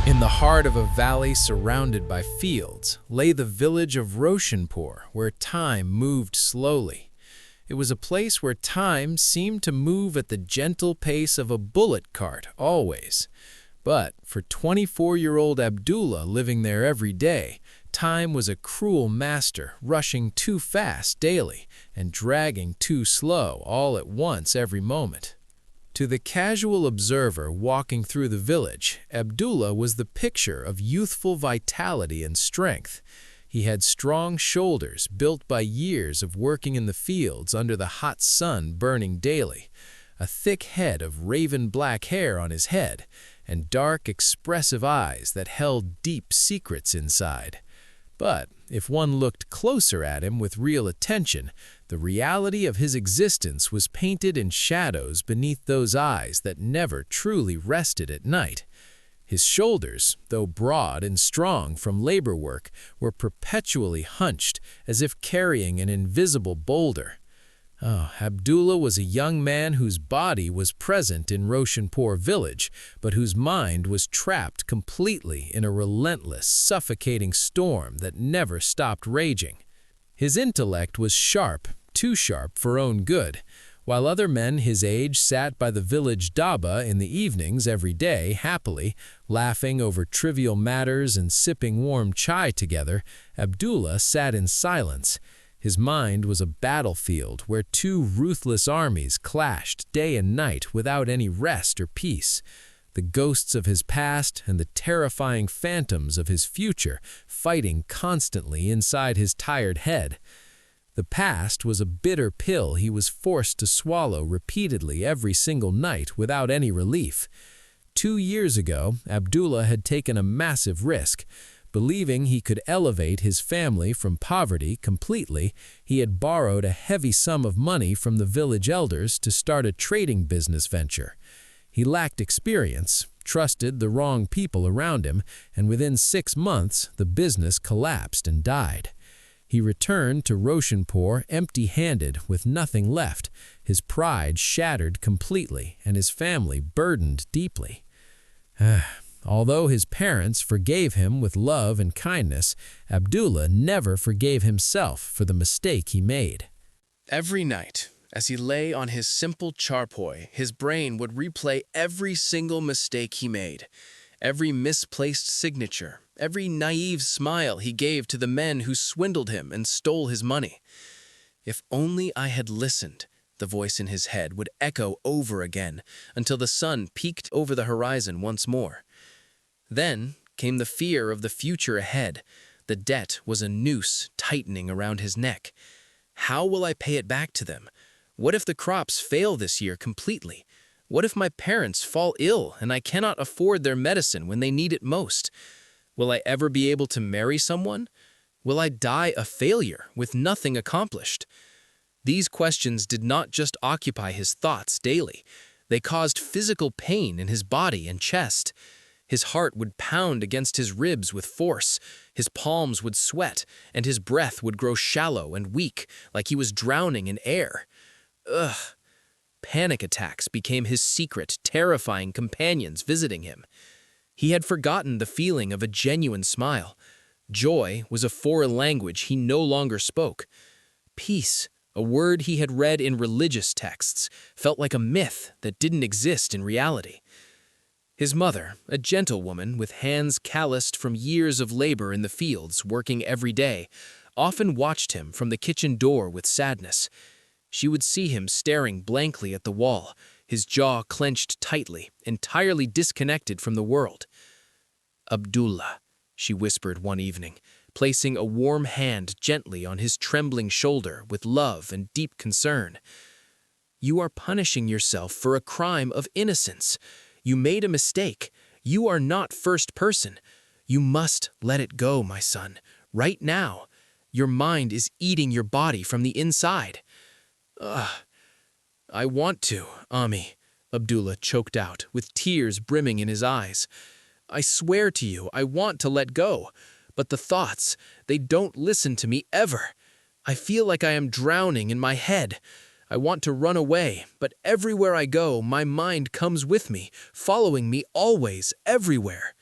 In the heart of a valley surrounded by fields lay the village of Roshanpur, where time moved slowly. It was a place where time seemed to move at the gentle pace of a bullock cart always. But for 24-year-old Abdullah living there every day, time was a cruel master, rushing too fast daily and dragging too slow all at once every moment. To the casual observer walking through the village, Abdullah was the picture of youthful vitality and strength. He had strong shoulders built by years of working in the fields under the hot sun burning daily, a thick head of raven black hair on his head, and dark, expressive eyes that held deep secrets inside. But if one looked closer at him with real attention, the reality of his existence was painted in shadows beneath those eyes that never truly rested at night. His shoulders, though broad and strong from labor work, were perpetually hunched as if carrying an invisible boulder. Abdullah was a young man whose body was present in Roshanpur village, but whose mind was trapped completely in a relentless, suffocating storm that never stopped raging. His intellect was sharp, too sharp for own good. While other men his age sat by the village dhaba in the evenings every day happily, laughing over trivial matters and sipping warm chai together, Abdullah sat in silence. His mind was a battlefield where two ruthless armies clashed day and night without any rest or peace. The ghosts of his past and the terrifying phantoms of his future fighting constantly inside his tired head. The past was a bitter pill he was forced to swallow repeatedly every single night without any relief. 2 years ago, Abdullah had taken a massive risk. Believing he could elevate his family from poverty completely, he had borrowed a heavy sum of money from the village elders to start a trading business venture. He lacked experience, trusted the wrong people around him, and within 6 months the business collapsed and died. He returned to Roshanpur empty-handed with nothing left, his pride shattered completely and his family burdened deeply. Although his parents forgave him with love and kindness, Abdullah never forgave himself for the mistake he made. Every night, as he lay on his simple charpoy, his brain would replay every single mistake he made, every misplaced signature, every naive smile he gave to the men who swindled him and stole his money. If only I had listened, the voice in his head would echo over again until the sun peeked over the horizon once more. Then came the fear of the future ahead. The debt was a noose tightening around his neck. How will I pay it back to them? What if the crops fail this year completely? What if my parents fall ill and I cannot afford their medicine when they need it most? Will I ever be able to marry someone? Will I die a failure with nothing accomplished? These questions did not just occupy his thoughts daily. They caused physical pain in his body and chest. His heart would pound against his ribs with force, his palms would sweat, and his breath would grow shallow and weak, like he was drowning in air. Panic attacks became his secret, terrifying companions visiting him. He had forgotten the feeling of a genuine smile. Joy was a foreign language he no longer spoke. Peace, a word he had read in religious texts, felt like a myth that didn't exist in reality. His mother, a gentle woman with hands calloused from years of labor in the fields, working every day, often watched him from the kitchen door with sadness. She would see him staring blankly at the wall, his jaw clenched tightly, entirely disconnected from the world. "Abdullah," she whispered one evening, placing a warm hand gently on his trembling shoulder with love and deep concern. "You are punishing yourself for a crime of innocence. You made a mistake. You are not first person. You must let it go, my son, right now. Your mind is eating your body from the inside." "I want to, Ami," Abdullah choked out, with tears brimming in his eyes. "I swear to you, I want to let go. But the thoughts, they don't listen to me ever. I feel like I am drowning in my head. I want to run away, but everywhere I go, my mind comes with me, following me always, everywhere."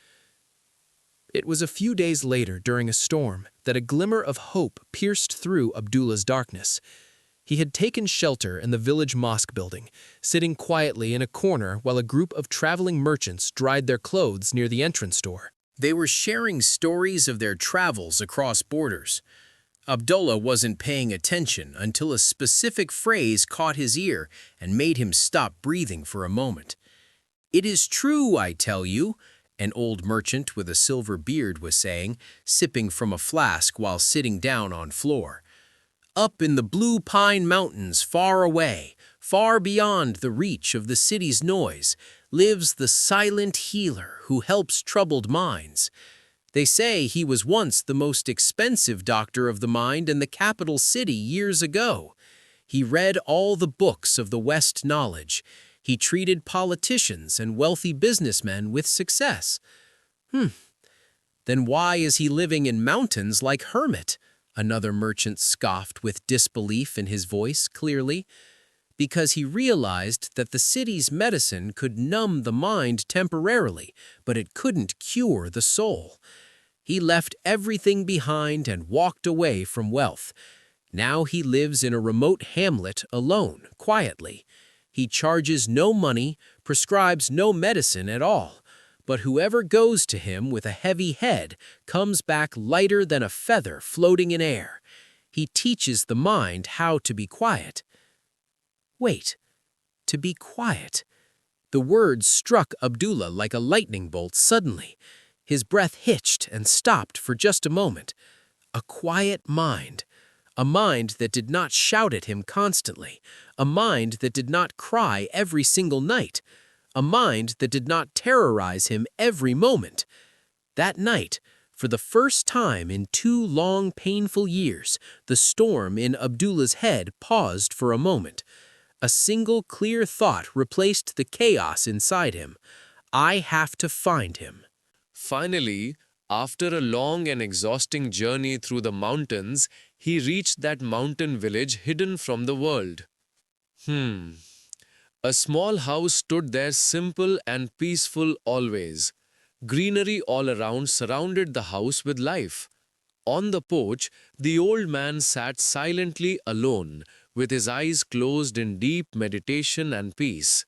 It was a few days later, during a storm, that a glimmer of hope pierced through Abdullah's darkness. He had taken shelter in the village mosque building, sitting quietly in a corner while a group of traveling merchants dried their clothes near the entrance door. They were sharing stories of their travels across borders. Abdullah wasn't paying attention until a specific phrase caught his ear and made him stop breathing for a moment. "It is true, I tell you," an old merchant with a silver beard was saying, sipping from a flask while sitting down on floor. "Up in the blue pine mountains far away, far beyond the reach of the city's noise, lives the silent healer who helps troubled minds. They say he was once the most expensive doctor of the mind in the capital city years ago. He read all the books of the West knowledge. He treated politicians and wealthy businessmen with success." Then why is he living in mountains like hermit? Another merchant scoffed with disbelief in his voice, clearly. Because he realized that the city's medicine could numb the mind temporarily, but it couldn't cure the soul. He left everything behind and walked away from wealth. Now he lives in a remote hamlet alone, quietly. He charges no money, prescribes no medicine at all, but whoever goes to him with a heavy head comes back lighter than a feather floating in air. He teaches the mind how to be quiet. Wait, to be quiet. The words struck Abdullah like a lightning bolt suddenly. His breath hitched and stopped for just a moment. A quiet mind. A mind that did not shout at him constantly. A mind that did not cry every single night. A mind that did not terrorize him every moment. That night, for the first time in 2 long, painful years, the storm in Abdullah's head paused for a moment. A single clear thought replaced the chaos inside him. I have to find him. Finally, after a long and exhausting journey through the mountains, he reached that mountain village hidden from the world. A small house stood there, simple and peaceful always. Greenery all around surrounded the house with life. On the porch, the old man sat silently alone, with his eyes closed in deep meditation and peace.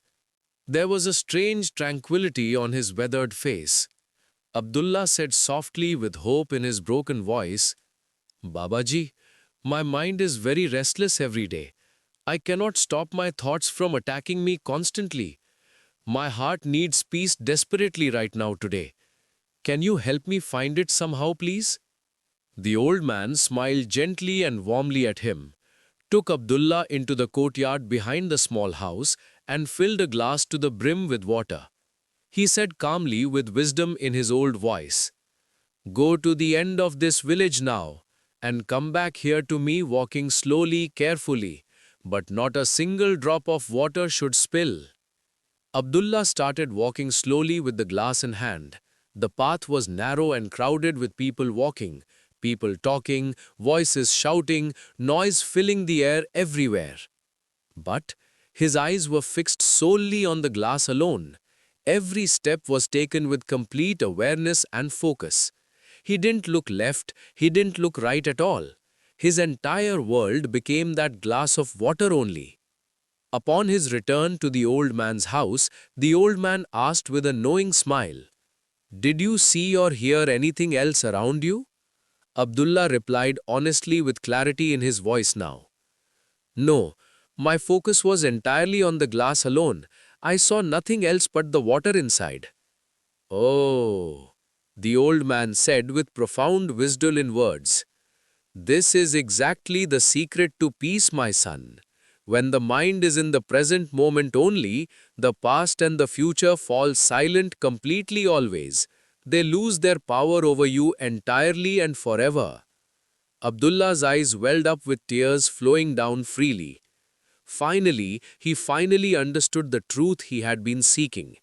There was a strange tranquility on his weathered face. Abdullah said softly with hope in his broken voice, "Babaji, my mind is very restless every day. I cannot stop my thoughts from attacking me constantly. My heart needs peace desperately right now today. Can you help me find it somehow, please?" The old man smiled gently and warmly at him, took Abdullah into the courtyard behind the small house, and filled a glass to the brim with water. He said calmly with wisdom in his old voice, "Go to the end of this village now, and come back here to me walking slowly, carefully, but not a single drop of water should spill." Abdullah started walking slowly with the glass in hand. The path was narrow and crowded with people walking, people talking, voices shouting, noise filling the air everywhere. But his eyes were fixed solely on the glass alone. Every step was taken with complete awareness and focus. He didn't look left, he didn't look right at all. His entire world became that glass of water only. Upon his return to the old man's house, the old man asked with a knowing smile, "Did you see or hear anything else around you?" Abdullah replied honestly with clarity in his voice now. "No, my focus was entirely on the glass alone. I saw nothing else but the water inside." "Oh," the old man said with profound wisdom in words. "This is exactly the secret to peace, my son. When the mind is in the present moment only, the past and the future fall silent completely always. They lose their power over you entirely and forever." Abdullah's eyes welled up with tears flowing down freely. He finally understood the truth he had been seeking.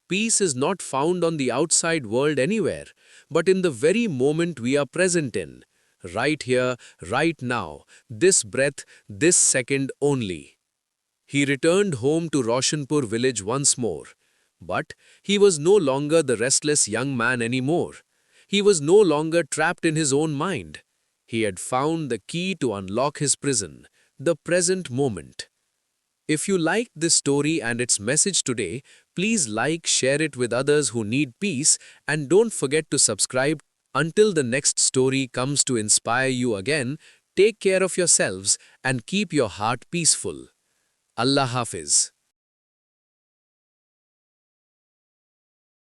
Peace is not found on the outside world anywhere, but in the very moment we are present in. Right here, right now, this breath, this second only. He returned home to Roshanpur village once more. But he was no longer the restless young man anymore. He was no longer trapped in his own mind. He had found the key to unlock his prison, the present moment. If you liked this story and its message today, please like, share it with others who need peace, and don't forget to subscribe. Until the next story comes to inspire you again, take care of yourselves and keep your heart peaceful. Allah Hafiz.